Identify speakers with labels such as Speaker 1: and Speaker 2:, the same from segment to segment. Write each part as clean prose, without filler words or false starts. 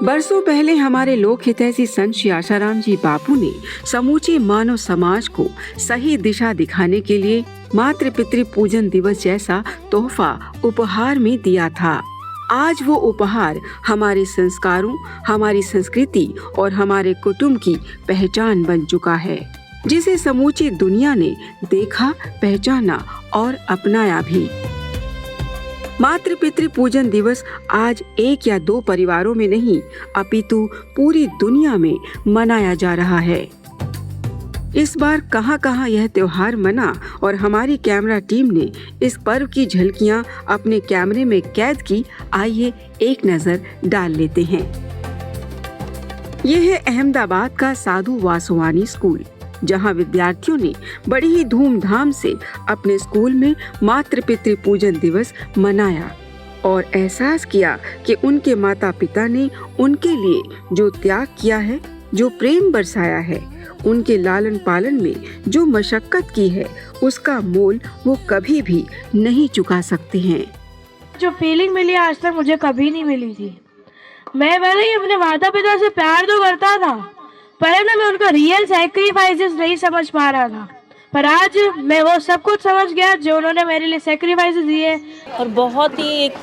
Speaker 1: बरसों पहले हमारे लोक हितैषी संत श्री आशाराम जी बापू ने समूचे मानव समाज को सही दिशा दिखाने के लिए मातृ पितृ पूजन दिवस जैसा तोहफा उपहार में दिया था। आज वो उपहार हमारे संस्कारों, हमारी संस्कृति और हमारे कुटुंब की पहचान बन चुका है, जिसे समूची दुनिया ने देखा, पहचाना और अपनाया भी। मातृ पितृ पूजन दिवस आज एक या दो परिवारों में नहीं, अपितु पूरी दुनिया में मनाया जा रहा है। इस बार कहां-कहां यह त्योहार मना और हमारी कैमरा टीम ने इस पर्व की झलकियां अपने कैमरे में कैद की। आइए एक नजर डाल लेते हैं। यह है अहमदाबाद का साधु वासवानी स्कूल, जहां विद्यार्थियों ने बड़ी ही धूमधाम से अपने स्कूल में मातृ पितृ पूजन दिवस मनाया और एहसास किया कि उनके माता पिता ने उनके लिए जो त्याग किया है, जो प्रेम बरसाया है, उनके लालन पालन में जो मशक्कत की है, उसका मोल वो कभी भी नहीं चुका सकते हैं।
Speaker 2: जो फीलिंग मिली आज तक मुझे कभी नहीं मिली थी। मैं भले ही अपने माता पिता से प्यार तो करता था, पर ना मैं उनका रियल सैक्रिफाइसेस नहीं समझ पा रहा था। पर आज मैं वो सब कुछ समझ गया जो उन्होंने मेरे लिए सैक्रिफाइसेस दिए।
Speaker 3: और बहुत ही एक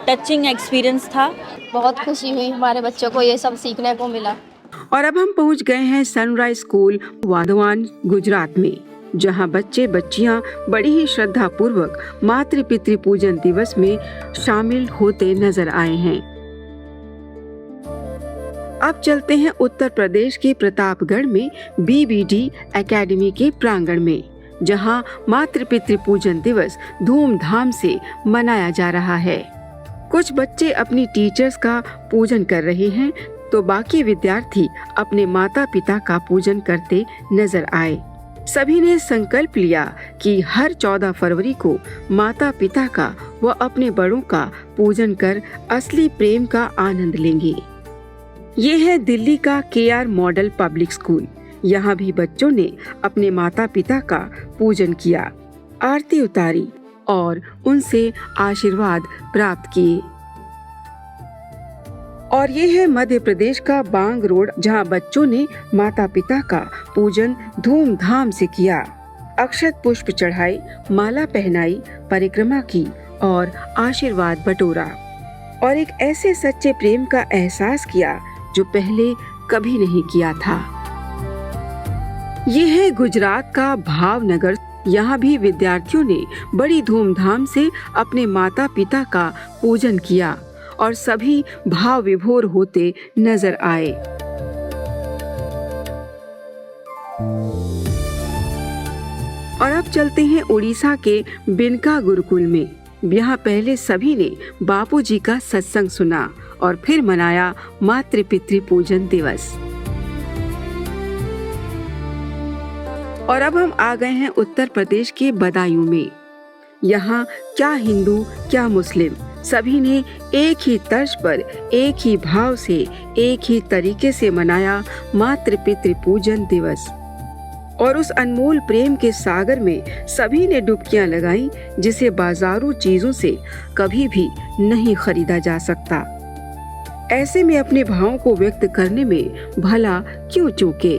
Speaker 3: टचिंग एक्सपीरियंस था।
Speaker 4: बहुत खुशी हुई, हमारे बच्चों को ये सब सीखने को मिला।
Speaker 1: और अब हम पहुंच गए हैं सनराइज स्कूल वाधवान, गुजरात में, जहां बच्चे बच्चियां बड़ी ही श्रद्धा पूर्वक मातृ पितृ पूजन दिवस में शामिल होते नजर आए हैं। अब चलते हैं उत्तर प्रदेश के प्रतापगढ़ में बीबीडी एकेडमी के प्रांगण में, जहां मातृ पितृ पूजन दिवस धूमधाम से मनाया जा रहा है। कुछ बच्चे अपनी टीचर्स का पूजन कर रहे हैं, तो बाकी विद्यार्थी अपने माता पिता का पूजन करते नजर आए। सभी ने संकल्प लिया कि हर 14 फरवरी को माता पिता का व अपने बड़ों का पूजन कर असली प्रेम का आनंद लेंगे। ये है दिल्ली का KR मॉडल पब्लिक स्कूल। यहाँ भी बच्चों ने अपने माता पिता का पूजन किया, आरती उतारी और उनसे आशीर्वाद प्राप्त किए। और ये है मध्य प्रदेश का बांग रोड, जहाँ बच्चों ने माता पिता का पूजन धूमधाम से किया, अक्षत पुष्प चढ़ाई, माला पहनाई, परिक्रमा की और आशीर्वाद बटोरा और एक ऐसे सच्चे प्रेम का एहसास किया जो पहले कभी नहीं किया था। ये है गुजरात का भावनगर। यहाँ भी विद्यार्थियों ने बड़ी धूमधाम से अपने माता पिता का पूजन किया और सभी भाव विभोर होते नजर आए। और अब चलते हैं उड़ीसा के बिनका गुरुकुल में। यहाँ पहले सभी ने बापूजी का सत्संग सुना और फिर मनाया मातृ पितृ पूजन दिवस। और अब हम आ गए हैं उत्तर प्रदेश के बदायूं में। यहाँ क्या हिंदू क्या मुस्लिम, सभी ने एक ही तर्ज पर, एक ही भाव से, एक ही तरीके से मनाया मातृ पितृ पूजन दिवस। और उस अनमोल प्रेम के सागर में सभी ने डुबकियां लगाई, जिसे बाजारू चीजों से कभी भी नहीं खरीदा जा सकता। ऐसे में अपने भावों को व्यक्त करने में भला क्यों चूके।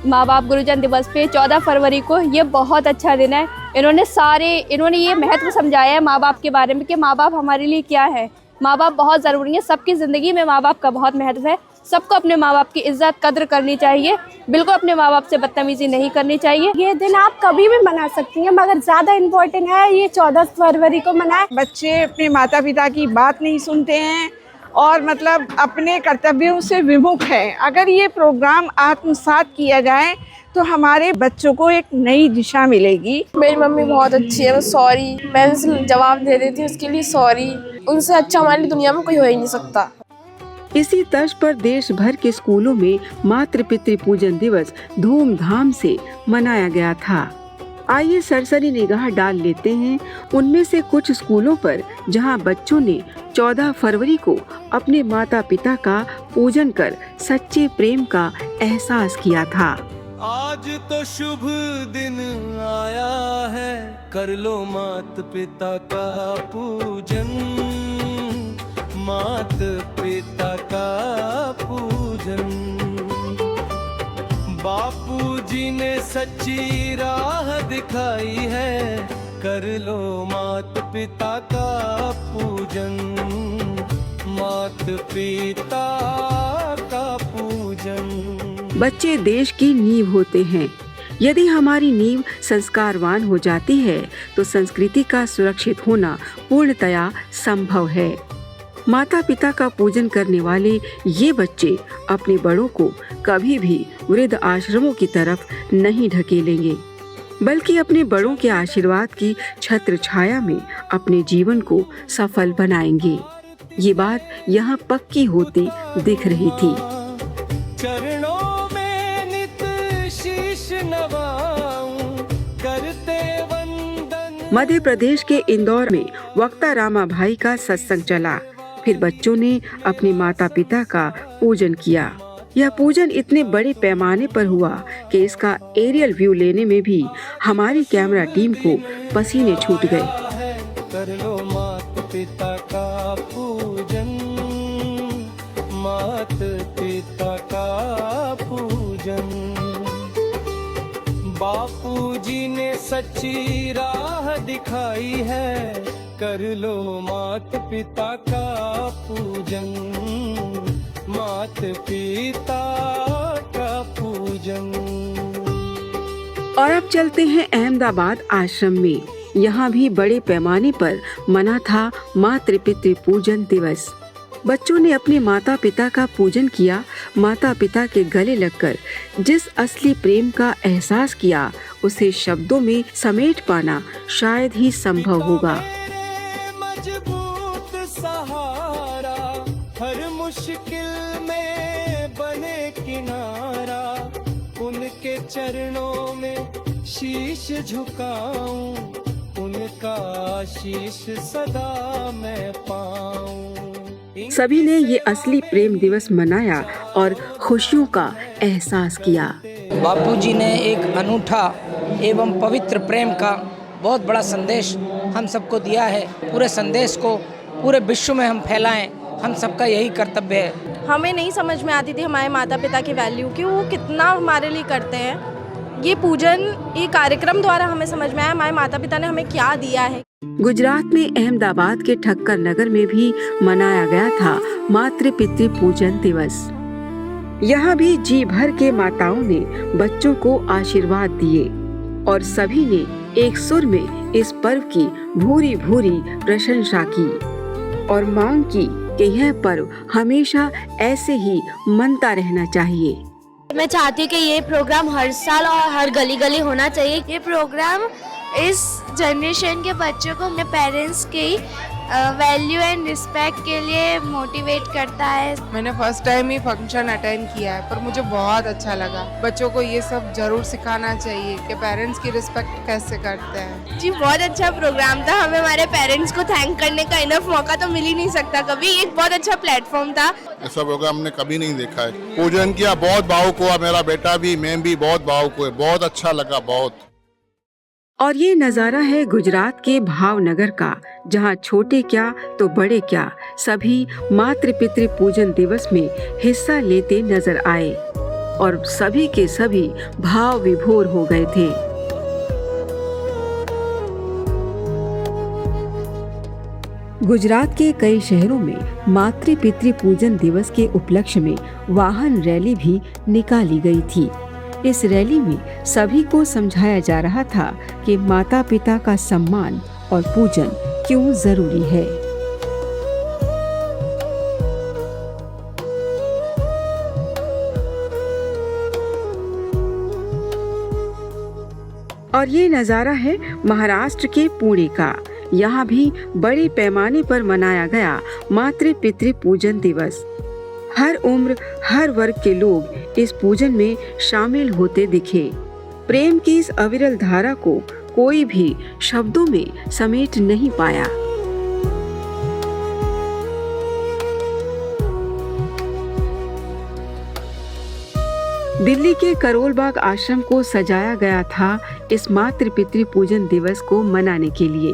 Speaker 4: माँ बाप गुरुजन दिवस पे 14 फरवरी को ये बहुत अच्छा दिन है। इन्होंने ये महत्व समझाया है माँ बाप के बारे में कि माँ बाप हमारे लिए क्या है। माँ बाप बहुत ज़रूरी है, सबकी ज़िंदगी में माँ बाप का बहुत महत्व है। सबको अपने माँ बाप की इज्जत कद्र करनी चाहिए, बिल्कुल अपने माँ बाप से बदतमीजी नहीं करनी चाहिए।
Speaker 5: ये दिन आप कभी भी मना सकती हैं, मगर ज़्यादा इम्पोर्टेंट है ये 14 फरवरी को मनाएं।
Speaker 6: बच्चे अपने माता पिता की बात नहीं सुनते हैं और मतलब अपने कर्तव्यों से विमुख है। अगर ये प्रोग्राम आत्मसात किया जाए तो हमारे बच्चों को एक नई दिशा मिलेगी।
Speaker 7: मेरी मम्मी बहुत अच्छी है, सॉरी, मैं उनसे जवाब दे देती हूँ, उसके लिए सॉरी। उनसे अच्छा हमारी दुनिया में कोई हो ही नहीं सकता।
Speaker 1: इसी तर्ज पर देश भर के स्कूलों में मातृ पितृ पूजन दिवस धूमधाम से मनाया गया था। आइए सरसरी निगाह डाल लेते हैं उनमें से कुछ स्कूलों पर, जहां बच्चों ने 14 फरवरी को अपने माता पिता का पूजन कर सच्चे प्रेम का एहसास किया था।
Speaker 8: आज तो शुभ दिन आया है, कर लो माता पिता का पूजन। मात पिता का पूजन। बापूजी ने सच्ची राह दिखाई है, कर लो मात पिता का पूजन, मात पिता का पूजन।
Speaker 1: बच्चे देश की नींव होते हैं। यदि हमारी नींव संस्कारवान हो जाती है तो संस्कृति का सुरक्षित होना पूर्णतया संभव है। माता पिता का पूजन करने वाले ये बच्चे अपने बड़ों को कभी भी वृद्ध आश्रमों की तरफ नहीं ढकेलेंगे, बल्कि अपने बड़ों के आशीर्वाद की छत्र छाया में अपने जीवन को सफल बनाएंगे। ये बात यहाँ पक्की होती दिख रही थी।
Speaker 8: चरणों में नित शीश नवाऊं, करते वंदन।
Speaker 1: मध्य प्रदेश के इंदौर में वक्ता रामाभाई का सत्संग चला। फिर बच्चों ने अपने माता पिता का पूजन किया। यह पूजन इतने बड़े पैमाने पर हुआ कि इसका एरियल व्यू लेने में भी हमारी कैमरा टीम को पसीने छूट गए।
Speaker 8: कर लो मात पिता का पूजन, मात पिता का पूजन। बापूजी ने सच्ची राह दिखाई है, कर लो मात पिता का पूजन, मात पिता का पूजन।
Speaker 1: और अब चलते हैं अहमदाबाद आश्रम में। यहाँ भी बड़े पैमाने पर मना था मातृ पितृ पूजन दिवस। बच्चों ने अपने माता पिता का पूजन किया। माता पिता के गले लगकर जिस असली प्रेम का एहसास किया, उसे शब्दों में समेट पाना शायद ही संभव होगा।
Speaker 8: मजबूत सहारा, हर मुश्किल में बने किनारा, उनके चरणों में शीश झुकाऊं, उनका आशीष सदा मैं पाऊं।
Speaker 1: सभी ने ये असली प्रेम दिवस मनाया और खुशियों का एहसास किया।
Speaker 9: बापूजी ने एक अनूठा एवं पवित्र प्रेम का बहुत बड़ा संदेश हम सबको दिया है। पूरे संदेश को पूरे विश्व में हम फैलाएं, हम सबका यही कर्तव्य है।
Speaker 7: हमें नहीं समझ में आती थी हमारे माता पिता की वैल्यू कि वो कितना हमारे लिए करते हैं। ये पूजन, ये कार्यक्रम द्वारा हमें समझ में आया हमारे माता पिता ने हमें क्या दिया है।
Speaker 1: गुजरात में अहमदाबाद के ठक्कर नगर में भी मनाया गया था मातृ पितृ पूजन दिवस। यहाँ भी जी भर के माताओं ने बच्चों को आशीर्वाद दिए और सभी ने एक सुर में इस पर्व की भूरी भूरी प्रशंसा की और मांग की कि यह पर्व हमेशा ऐसे ही मनता रहना चाहिए।
Speaker 2: मैं चाहती हूँ कि ये प्रोग्राम हर साल और हर गली गली होना चाहिए। ये प्रोग्राम इस जनरेशन के बच्चों को अपने पेरेंट्स की वैल्यू एंड रिस्पेक्ट के लिए मोटिवेट करता है।
Speaker 10: मैंने फर्स्ट टाइम ही फंक्शन अटेंड किया है, पर मुझे बहुत अच्छा लगा। बच्चों को ये सब जरूर सिखाना चाहिए कि पेरेंट्स की रिस्पेक्ट कैसे करते हैं।
Speaker 2: जी बहुत अच्छा प्रोग्राम था। हमें हमारे पेरेंट्स को थैंक करने का इनफ मौका तो मिल ही नहीं सकता कभी। एक बहुत अच्छा प्लेटफॉर्म था।
Speaker 11: ऐसा प्रोग्राम हमने कभी नहीं देखा है। पूजन किया, बहुत भावुक हुआ, मेरा बेटा भी, मैं भी बहुत भावुक हुए, बहुत अच्छा लगा, बहुत।
Speaker 1: और ये नजारा है गुजरात के भावनगर का, जहाँ छोटे क्या तो बड़े क्या सभी मातृ पितृ पूजन दिवस में हिस्सा लेते नजर आए और सभी के सभी भाव विभोर हो गए थे। गुजरात के कई शहरों में मातृ पितृ पूजन दिवस के उपलक्ष्य में वाहन रैली भी निकाली गई थी। इस रैली में सभी को समझाया जा रहा था कि माता पिता का सम्मान और पूजन क्यों जरूरी है। और ये नजारा है महाराष्ट्र के पुणे का। यहाँ भी बड़े पैमाने पर मनाया गया मातृ पितृ पूजन दिवस। हर उम्र, हर वर्ग के लोग इस पूजन में शामिल होते दिखे। प्रेम की इस अविरल धारा को कोई भी शब्दों में समेट नहीं पाया। दिल्ली के करोल बाग आश्रम को सजाया गया था इस मातृ पितृ पूजन दिवस को मनाने के लिए।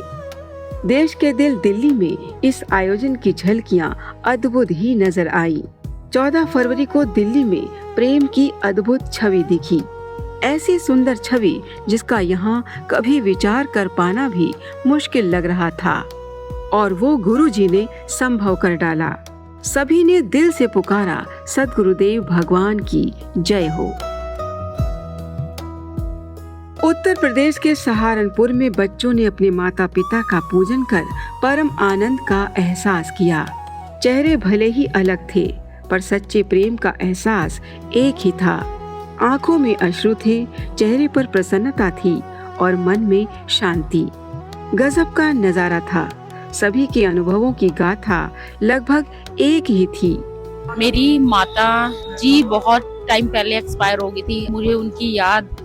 Speaker 1: देश के दिल दिल्ली में इस आयोजन की झलकियां अद्भुत ही नजर आई। 14 फरवरी को दिल्ली में प्रेम की अद्भुत छवि दिखी, ऐसी सुंदर छवि जिसका यहाँ कभी विचार कर पाना भी मुश्किल लग रहा था, और वो गुरुजी ने संभव कर डाला। सभी ने दिल से पुकारा, सद्गुरुदेव भगवान की जय हो। उत्तर प्रदेश के सहारनपुर में बच्चों ने अपने माता पिता का पूजन कर परम आनंद का एहसास किया। चेहरे भले ही अलग थे, पर सच्चे प्रेम का एहसास एक ही था। आंखों में अश्रु थे, चेहरे पर प्रसन्नता थी और मन में शांति। गजब का नजारा था। सभी के अनुभवों की गाथा लगभग एक ही थी।
Speaker 12: मेरी माता जी बहुत टाइम पहले एक्सपायर हो गई थी। मुझे उनकी याद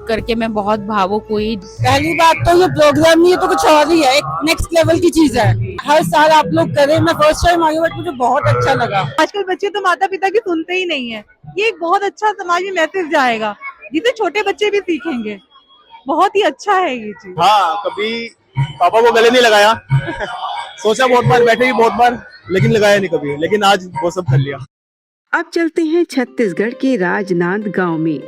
Speaker 12: करके मैं बहुत भावुक हुई।
Speaker 13: पहली बात तो ये प्रोग्राम नहीं है तो कुछ और ही है, एक नेक्स्ट लेवल की चीज है। हर साल आप लोग करें, मैं फर्स्ट टाइम आई बट मुझे बहुत अच्छा लगा।
Speaker 14: आजकल बच्चे तो माता पिता की सुनते ही नहीं है। ये एक बहुत अच्छा समाज में मैसेज जाएगा जिसे छोटे बच्चे भी सीखेंगे। बहुत ही अच्छा है ये चीज।
Speaker 15: हाँ, कभी पापा को गले नहीं लगाया सोचा बहुत बार, बैठे भी बहुत बार, लेकिन लगाया नहीं कभी, लेकिन आज वो सब कर लिया।
Speaker 1: अब चलते हैं छत्तीसगढ़ के राजनांद गांव में,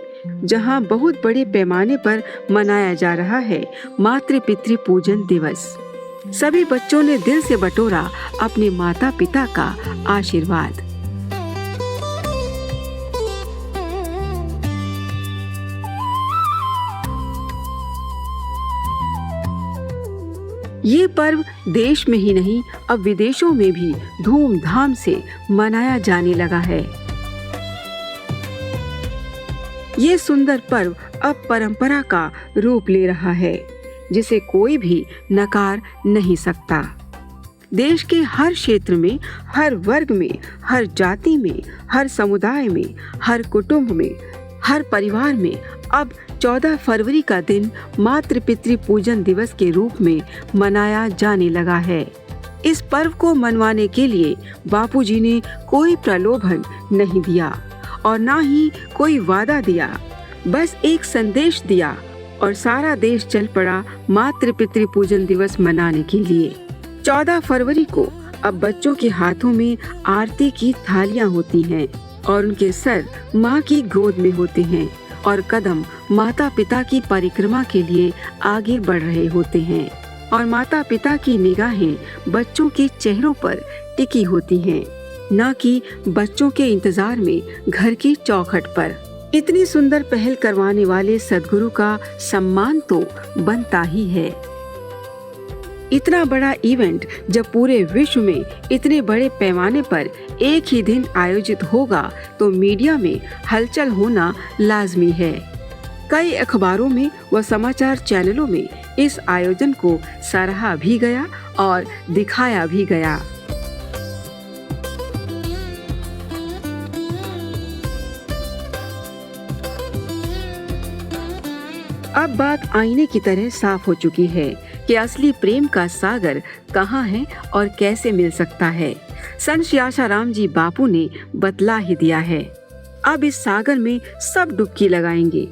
Speaker 1: जहां बहुत बड़े पैमाने पर मनाया जा रहा है मातृ पितृ पूजन दिवस। सभी बच्चों ने दिल से बटोरा अपने माता पिता का आशीर्वाद। ये पर्व देश में ही नहीं, अब विदेशों में भी धूमधाम से मनाया जाने लगा है। ये सुंदर पर्व अब परंपरा का रूप ले रहा है, जिसे कोई भी नकार नहीं सकता। देश के हर क्षेत्र में, हर वर्ग में, हर जाति में, हर समुदाय में, हर कुटुंब में, हर परिवार में अब 14 फरवरी का दिन मातृ पितृ पूजन दिवस के रूप में मनाया जाने लगा है। इस पर्व को मनवाने के लिए बापूजी ने कोई प्रलोभन नहीं दिया और ना ही कोई वादा दिया, बस एक संदेश दिया और सारा देश चल पड़ा मातृ पितृ पूजन दिवस मनाने के लिए। 14 फरवरी को अब बच्चों के हाथों में आरती की थालियां होती हैं और उनके सर माँ की गोद में होते हैं और कदम माता पिता की परिक्रमा के लिए आगे बढ़ रहे होते हैं और माता पिता की निगाहें बच्चों के चेहरों पर टिकी होती हैं, न कि बच्चों के इंतजार में घर की चौखट पर। इतनी सुंदर पहल करवाने वाले सद्गुरु का सम्मान तो बनता ही है। इतना बड़ा इवेंट जब पूरे विश्व में इतने बड़े पैमाने पर एक ही दिन आयोजित होगा तो मीडिया में हलचल होना लाजमी है। कई अखबारों में व समाचार चैनलों में इस आयोजन को सराहा भी गया और दिखाया भी गया। अब बात आईने की तरह साफ हो चुकी है कि असली प्रेम का सागर कहाँ है और कैसे मिल सकता है। संत श्री आशाराम जी बापू ने बतला ही दिया है। अब इस सागर में सब डुबकी लगाएंगे,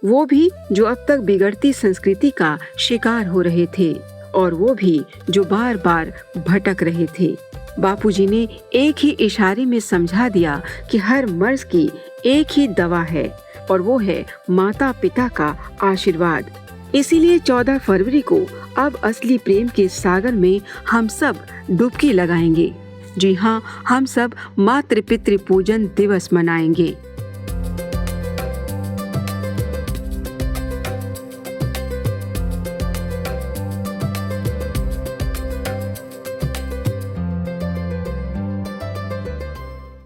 Speaker 1: वो भी जो अब तक बिगड़ती संस्कृति का शिकार हो रहे थे और वो भी जो बार बार भटक रहे थे। बापूजी ने एक ही इशारे में समझा दिया कि हर मर्ज की एक ही दवा है और वो है माता पिता का आशीर्वाद। इसीलिए 14 फरवरी को अब असली प्रेम के सागर में हम सब डुबकी लगाएंगे। जी हाँ, हम सब मातृ पितृ पूजन दिवस मनाएंगे।